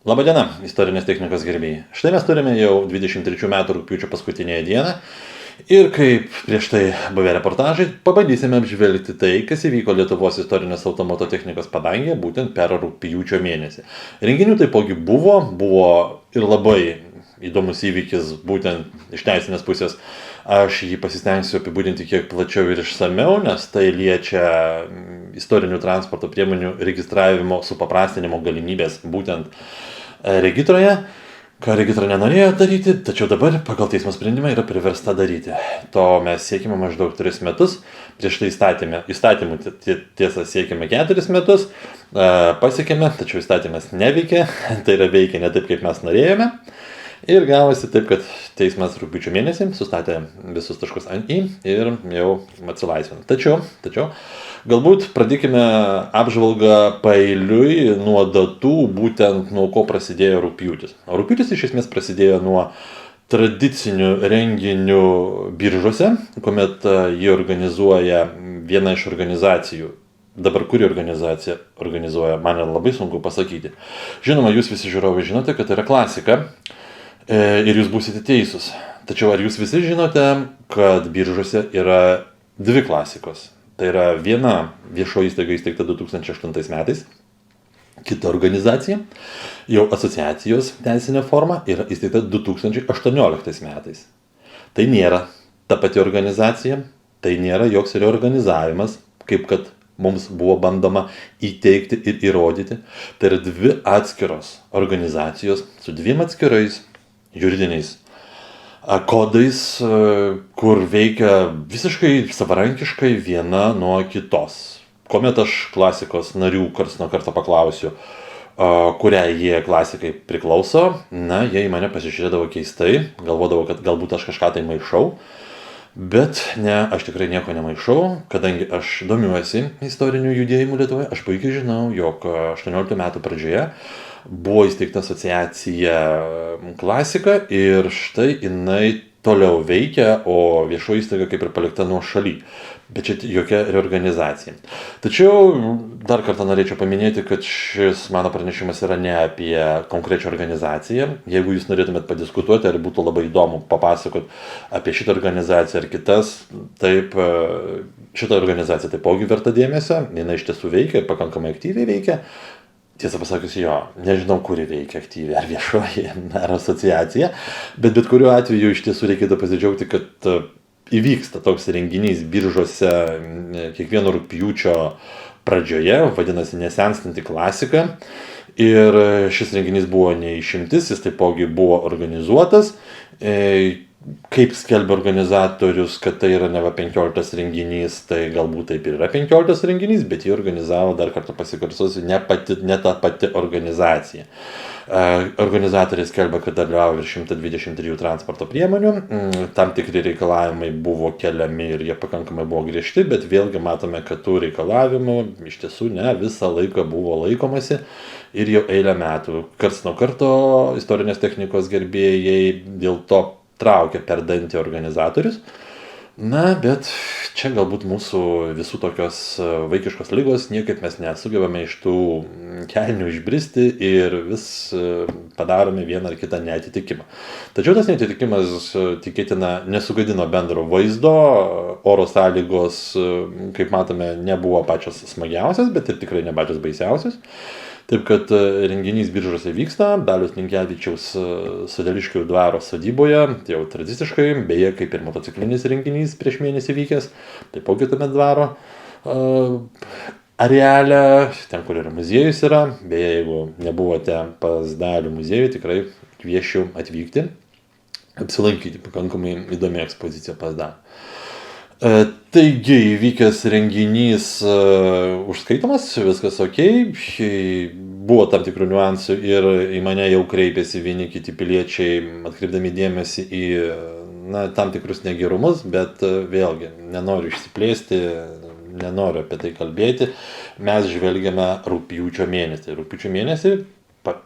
Labadiena, istorinės technikos gerbėjai. Štai mes turime jau 23 metų rugpjūčio paskutinėje dieną ir kaip prieš tai buvę reportažai, pabandysime apžvelgti tai, kas įvyko Lietuvos istorinės automoto technikos padangėje būtent per rugpjūčio mėnesį. Renginių taipogi buvo ir labai įdomus įvykis būtent iš teisinės pusės. Aš jį pasistengsiu apibūdinti kiek plačiau ir išsameu, nes tai liečia istorinių transporto priemonių registravimo supaprastinimo galimybės būtent regitroje, ką registra nenorėjo daryti, tačiau dabar pagal teismo sprendimą yra priversta daryti. To mes siekime maždaug 3 metus, prieš tai įstatymų tiesa siekime 4 metus, pasiekėme, tačiau įstatymas neveikė, tai yra veikia ne taip, kaip mes norėjome. Ir gavosi taip, kad teismas rugpjūčio mėnesį sustatė visus taškus ant i ir jau atsilaisvino. Tačiau, galbūt pradėkime apžvalgą paeiliui nuo datų, būtent nuo ko prasidėjo rugpjūtis. O rugpjūtis iš esmės prasidėjo nuo tradicinių renginių biržuose, kuomet jį organizuoja viena iš organizacijų. Dabar kuri organizacija organizuoja, man labai sunku pasakyti. Žinoma, jūs visi žiūrovai žinote, kad tai yra klasika. Ir jūs būsite teisūs. Tačiau ar jūs visi žinote, kad biržuose yra 2 klasikos? Tai yra viena viešoji įstaiga įsteigta 2008 metais, kita organizacija, jau asociacijos teisinė forma, yra įsteigta 2018 metais. Tai nėra ta pati organizacija, tai nėra joks reorganizavimas, kaip kad mums buvo bandoma įteikti ir įrodyti. Tai yra 2 atskiros organizacijos su 2 atskirais juridiniais kodais, kur veikia visiškai savarankiškai viena nuo kitos. Kuomet aš klasikos narių karts nuo karto paklausiu, kuriai jie klasikai priklauso, jie į mane pasižiūrėdavo keistai, galvodavo, kad galbūt aš kažką tai maišau, bet ne, aš tikrai nieko nemaišau, kadangi aš domiuosi istorinių judėjimų Lietuvoje, aš puikiai žinau, jog 18 metų pradžioje buvo įsteigta asociacija klasika ir štai jinai toliau veikia, o viešoji įstaiga kaip ir palikta nuošaly. Bet čia jokia reorganizacija. Tačiau dar kartą norėčiau paminėti, kad šis mano pranešimas yra ne apie konkrečią organizaciją. Jeigu jūs norėtumėt padiskutuoti, ar būtų labai įdomu papasakoti apie šitą organizaciją ar kitas, taip, šitą organizaciją taipogi verta dėmesio, jinai iš tiesų veikia ir pakankamai aktyviai veikia. Tiesą pasakius, nežinau, kuri veikia aktyviai, ar viešoji, ar asociacija, bet kuriuo atveju iš tiesų reikėtų pasidžiaugti, kad įvyksta toks renginys biržuose kiekvieno rugpjūčio pradžioje, vadinasi nesenstanti klasika. Ir šis renginys buvo neišimtis, jis taipogi buvo organizuotas. Kaip skelbia organizatorius, kad tai yra neva 15 renginys, tai galbūt taip ir yra 15 renginys, bet jį organizavo, dar kartą pasikartosiu, ne ta pati organizacija. Organizatoriai skelbia, kad dalyvavo virš 123 transporto priemonių, tam tikri reikalavimai buvo keliami ir jie pakankamai buvo griežti, bet vėlgi matome, kad tų reikalavimų iš tiesų visą laiką buvo laikomasi ir jau eilę metų. Karts nuo karto istorinės technikos gerbėjai dėl to traukia per dantį organizatorius. Bet čia galbūt mūsų visų tokios vaikiškos ligos, niekaip mes nesugebame iš tų kelnių išbristi ir vis padarome vieną ar kitą neatitikimą. Tačiau tas neatitikimas, tikėtina, nesugadino bendro vaizdo, oro sąlygos, kaip matome, nebuvo pačios smagiausias, bet ir tikrai ne pačios baisiausios. Taip kad renginys biržuose vyksta, Daliaus Linkevičiaus Sodeliškių dvaro sodyboje, tai jau tradiciškai, beje, kaip ir motociklinis renginys prieš mėnesį vykęs, taipogi tame dvaro areale, ten kur yra muziejus yra, beje, jeigu nebuvote pas Dalių muziejų, tikrai kviečiu atvykti, apsilankyti, pakankamai įdomi ekspozicija pas Dalių. Taigi, įvykęs renginys užskaitomas, viskas ok, buvo tam tikrų niuansų ir į mane jau kreipėsi vieni kiti piliečiai, atkreipdami dėmesį į tam tikrus negerumus, bet vėlgi, nenoriu išsiplėsti, nenoriu apie tai kalbėti, mes žvelgiame rugpjūčio mėnesį. Rugpjūčio mėnesį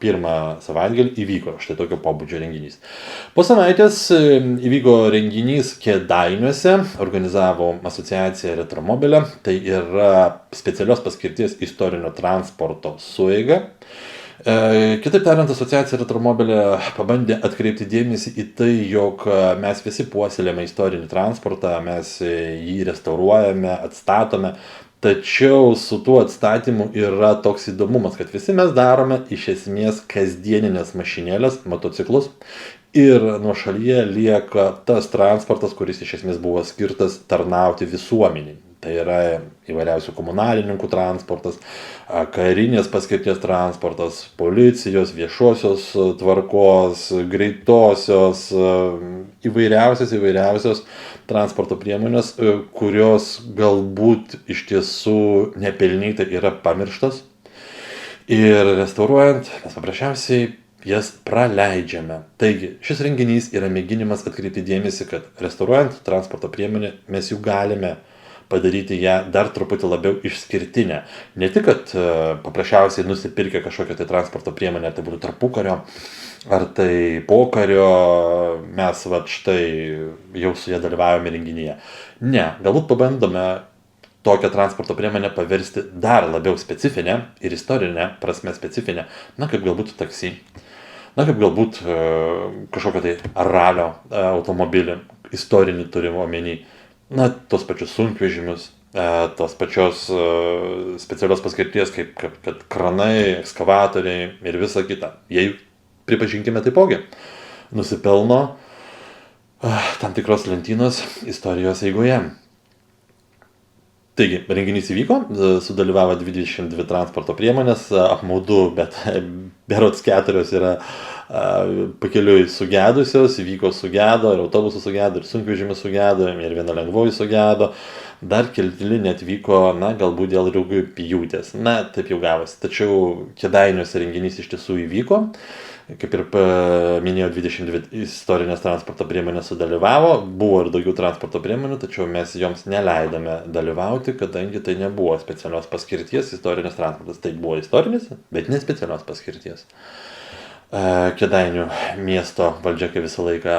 pirmą savaitgalį įvyko štai tokio pobūdžio renginys. Po savaitės įvyko renginys Kėdainiuose, organizavo asociacija Retromobilė, tai yra specialios paskirties istorinio transporto sueiga. Kitaip tariant, asociacija Retromobilė pabandė atkreipti dėmesį į tai, jog mes visi puoselėme istorinį transportą, mes jį restauruojame, atstatome, tačiau su tuo atstatymu yra toks įdomumas, kad visi mes darome iš esmės kasdieninės mašinėlės, motociklus ir nuošalyje lieka tas transportas, kuris iš esmės buvo skirtas tarnauti visuomeniai. Tai yra įvairiausių komunalininkų transportas, karinės paskirties transportas, policijos, viešosios tvarkos, greitosios, įvairiausios transporto priemonės, kurios galbūt iš tiesų nepelnytai yra pamirštas. Ir restauruojant, mes paprasčiausiai jas praleidžiame. Taigi, šis renginys yra mėginimas atkreipti dėmesį, kad restauruojant transporto priemonę mes jau galime padaryti ją dar truputį labiau išskirtinę. Ne tik, kad paprasčiausiai nusipirkę kažkokią tai transporto priemonę, ar tai būtų tarpukario, ar tai pokario, mes štai jau su ją dalyvavome renginyje. Ne, galbūt pabandome tokią transporto priemonę paversti dar labiau specifinę ir istorinę prasme specifinę, kaip galbūt taksi, kaip galbūt kažkokią tai ralio automobilį, istorinį turimo omeny. Tos pačius sunkvežimius, tos pačios specialios paskirties, kaip kranai, ekskavatoriai ir visa kita. Jei, pripažinkime taipogi, nusipelno tam tikros lentynos istorijos eigoje. Taigi, renginys įvyko, sudalyvavo 22 transporto priemonės, apmaudu, bet berods 4 yra pakeliui sugedusios, įvyko sugedo, ir autobusų sugedo, ir sunkvežimis sugedo, ir viena lengvoji sugedo, dar keli neatvyko, galbūt dėl rugpjūtės. Taip jau gavosi. Tačiau Kėdainiuose renginys iš tiesų įvyko, kaip ir minėjau, 22 istorinės transporto priemonės sudalyvavo, buvo ir daugiau transporto priemonių, tačiau mes joms neleidome dalyvauti, kadangi tai nebuvo specialios paskirties istorinės transportas. Tai buvo istorinis, bet ne specialios paskirties. Kėdainių miesto valdžia kaip visą laiką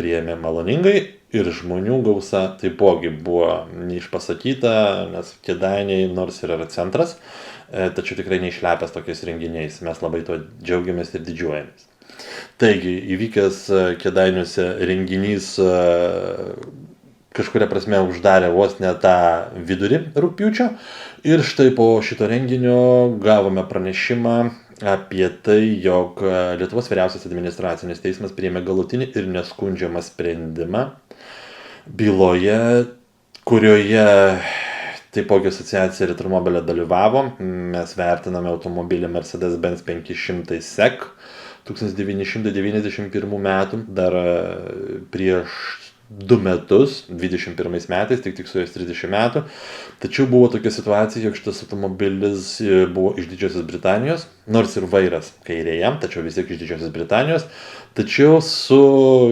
priėmė maloningai ir žmonių gausa taipogi buvo neišpasakyta, nes Kėdainiai nors ir yra centras, tačiau tikrai neišlepęs tokiais renginiais. Mes labai to džiaugiamės ir didžiuojamės. Taigi, įvykęs Kėdainiuose renginys kažkuria prasme uždarė vos ne tą vidurį rugpjūčio ir štai po šito renginio gavome pranešimą apie tai, jog Lietuvos vyriausias administracinis teismas priėmė galutinį ir neskundžiamą sprendimą byloje, kurioje taipogi asociacija Retromobilė dalyvavo. Mes vertiname automobilį Mercedes-Benz 500 SEC 1991 metų, dar prieš 2 metus, 21 metais, tik su jos 30 metų. Tačiau buvo tokia situacija, jog šitas automobilis buvo iš Didžiosios Britanijos, nors ir vairas kairėje, tačiau vis tiek iš Didžiosios Britanijos, tačiau su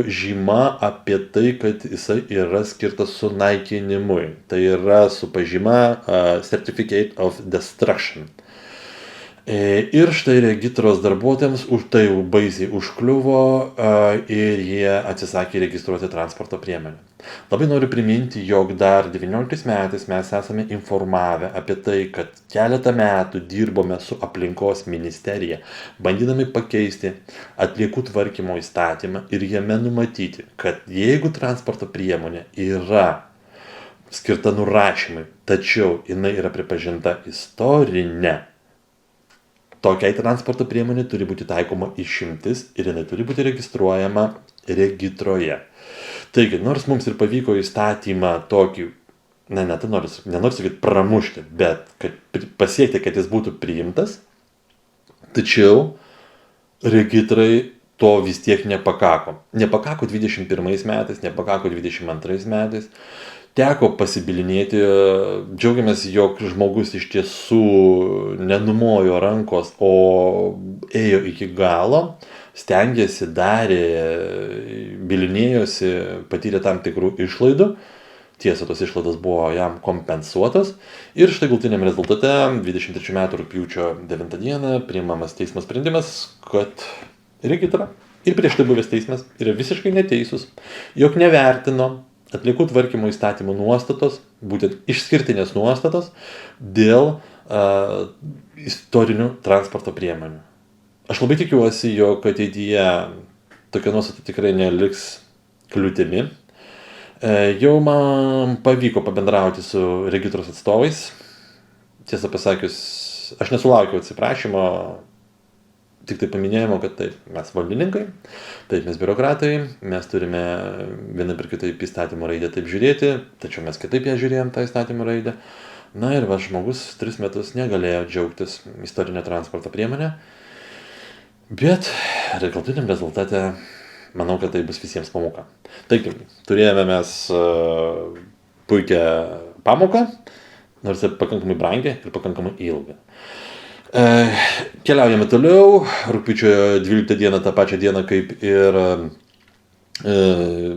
žyma apie tai, kad jisai yra skirtas sunaikinimui. Tai yra su pažyma Certificate of Destruction. Ir štai regitros darbuotojams už tai jau baisiai užkliuvo ir jie atsisakė registruoti transporto priemonę. Labai noriu priminti, jog dar 19 metais mes esame informavę apie tai, kad keletą metų dirbome su aplinkos ministerija, bandydami pakeisti atliekų tvarkymo įstatymą ir jame numatyti, kad jeigu transporto priemonė yra skirta nurašymui, tačiau jinai yra pripažinta istorinė, tokiai transporto priemonė turi būti taikoma išimtis ir jinai turi būti registruojama regitroje. Taigi, nors mums ir pavyko įstatymą tokį, nenoriu sakyti pramušti, bet pasiekti, kad jis būtų priimtas, tačiau regitrai to vis tiek nepakako. Nepakako 21 metais, nepakako 22 metais. Teko pasibilinėti, džiaugiamės, jog žmogus iš tiesų nenumojo rankos, o ėjo iki galo, stengėsi, darė, bilinėjosi, patyrė tam tikrų išlaidų. Tiesa, tos išlaidos buvo jam kompensuotos. Ir štai galutiniam rezultate 23 metų rugpjūčio 9 dieną priimamas teismo sprendimas, kad regitra ir prieš tai buvęs teismas yra visiškai neteisus, jog nevertino atliekų tvarkymo įstatymų nuostatos, būtent išskirtinės nuostatos dėl istorinių transporto priemonių. Aš labai tikiuosi, jog ateityje tokia nuostata tikrai neliks kliūtimi. Jau man pavyko pabendrauti su regitros atstovais. Tiesą pasakius, aš nesulaukiau atsiprašymo, tik tai paminėjimo, kad taip, mes valdininkai, taip, mes biurokratai, mes turime vieną per kitaip įstatymo raidę taip žiūrėti, tačiau mes kitaip ją žiūrėjom, tą įstatymo raidę. Na ir žmogus 3 metus negalėjo džiaugtis istorinę transporto priemonę, bet galutiniam rezultate manau, kad tai bus visiems pamoka. Taigi, turėjome mes puikią pamoką, nors ir pakankamai brangią ir pakankamai ilgą. Keliaujame toliau. Rugpjūčio 12 dieną, tą pačią dieną kaip ir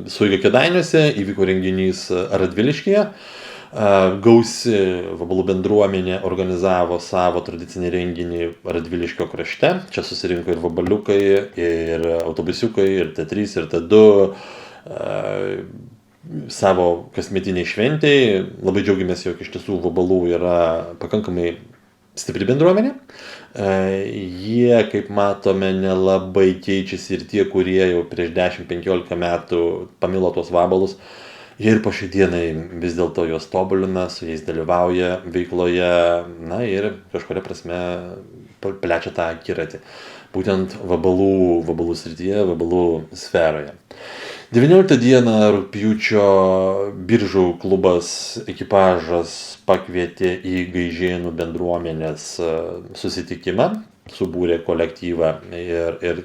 Suiga Kėdainiuose, įvyko renginys Radviliškyje. Gausi vabalų bendruomenė organizavo savo tradicinį renginį Radviliškio krašte. Čia susirinko ir vabaliukai, ir autobusiukai, ir T3, ir T2 savo kasmetiniai šventėjai. Labai džiaugiamės, jog iš tiesų vabalų yra pakankamai stipri bendruomenė. Jie, kaip matome, nelabai keičiasi ir tie, kurie jau prieš 10-15 metų pamilo tuos vabalus, jie ir po šiai dienai vis dėlto juos tobulina, su jais dalyvauja veikloje, na ir kažkuria prasme plečia tą akiratį. Būtent vabalų srityje, vabalų sferoje. 19 dieną rugpjūčio Biržų klubas ekipažas pakvietė į Gaižėnų bendruomenės susitikimą, subūrė kolektyvą ir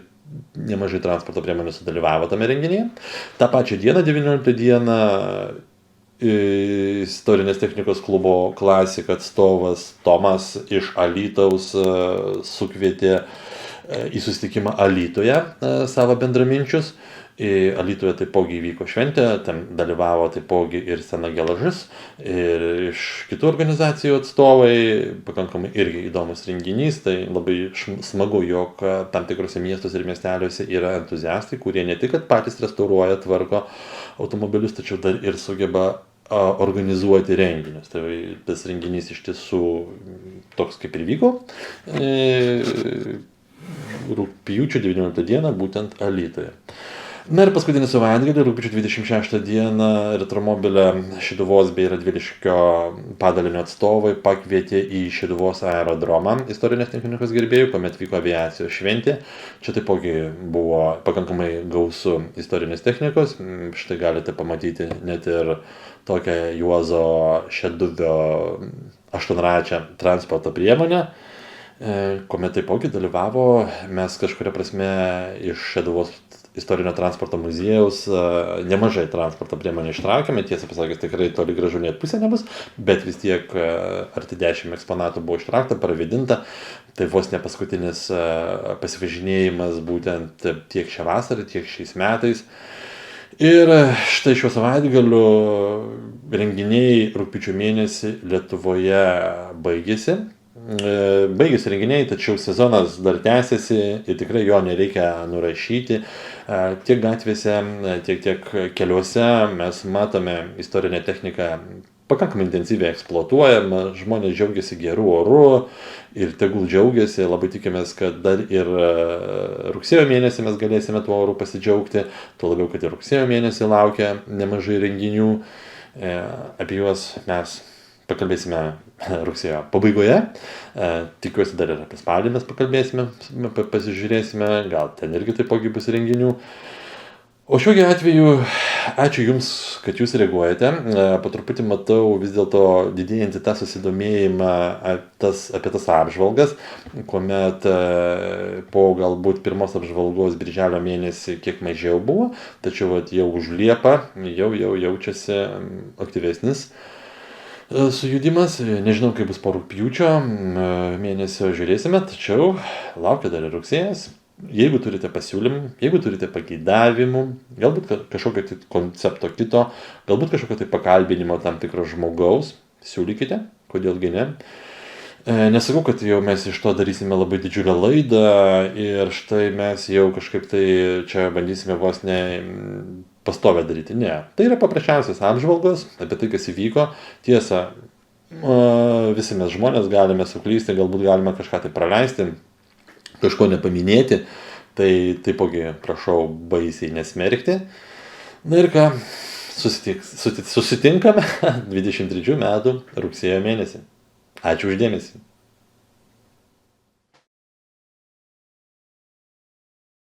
nemažai transporto priemonių sudalyvavo tame renginyje. Ta pačia diena, 19 dieną, istorinės technikos klubo Klasik atstovas Tomas iš Alytaus sukvietė į susitikimą Alytuje savo bendraminčius. Alytuje taipogi įvyko šventė, ten dalyvavo taipogi ir Sena Gelažis, ir iš kitų organizacijų atstovai, pakankamai irgi įdomus renginys, tai labai smagu, jog tam tikrose miestuose ir miesteliuose yra entuziastai, kurie ne tik patys restauruoja, tvarko automobilius, tačiau dar ir sugeba organizuoti renginius. Tai tas renginys iš tiesų toks kaip ir vyko. Rugpjūčio 19 dieną būtent Alytuje. Na ir paskutinį savaitgalį, rugpjūčio 26 dieną, Retromobilė Šeduvos bei Radviliškio padalinio atstovai pakvietė į Šeduvos aerodromą istorinės technikos gerbėjų, kuomet vyko aviacijos šventė. Čia taipogi buvo pakankamai gausu istorinės technikos. Štai galite pamatyti net ir tokią Juozo Šeduvio 8-račią transporto priemonę, kuomet taipogi dalyvavo, mes kažkuria prasme iš Šeduvos istorinio transporto muziejaus nemažai transporto priemonių ištraukėme, tiesą pasakęs tikrai toli gražu net pusė nebus, bet vis tiek arti 10 eksponatų buvo ištraukta, pravedinta, tai vos ne paskutinis pasivažinėjimas būtent tiek šią vasarą, tiek šiais metais. Ir štai šiuo savaitgaliu renginiai rugpjūčio mėnesį Lietuvoje baigėsi. Baigėsi renginiai, tačiau sezonas dar tęsiasi ir tikrai jo nereikia nurašyti. Tiek gatvėse, tiek keliuose mes matome istorinę techniką pakankamai intensyviai eksploatuojama, žmonės džiaugiasi gerų orų ir tegul džiaugiasi, labai tikimės, kad dar ir rugsėjo mėnesį mes galėsime tuo oru pasidžiaugti, tuo labiau, kad ir rugsėjo mėnesį laukia nemažai renginių, apie juos mes pakalbėsime rugsėjo pabaigoje, tikiuosi dar ir apie spalį mes pakalbėsime, pasižiūrėsime, gal ten irgi taipogi bus renginių. O šiuo atveju ačiū Jums, kad Jūs reaguojate, po truputį matau vis dėlto didėjantį tą susidomėjimą apie tas apžvalgas, kuomet po galbūt pirmos apžvalgos birželio mėnesį kiek mažiau buvo, tačiau jau už Liepą jau jaučiasi aktyvesnis sujudimas, nežinau kaip bus po rugpjūčio mėnesio, žiūrėsime, tačiau laukia dar ir rugsėjas. Jeigu turite pasiūlymų, jeigu turite pageidavimų, galbūt kažkokio koncepto kito, galbūt kažkokio tai pakalbinimo tam tikro žmogaus, siūlykite, kodėlgi ne. Nesakau, kad jau mes iš to darysime labai didžiulę laidą ir štai mes jau kažkaip tai čia bandysime vos ne pastovę daryti. Ne, tai yra paprasčiausias apžvalgos apie tai, kas įvyko. Tiesa, visi mes žmonės galime suklysti, galbūt galime kažką tai praleisti. kažko nepaminėti, tai taipogi prašau baisiai nesmerkti. Na ir ką, susitinkame 23 metų rugsėjo mėnesį. Ačiū už dėmesį.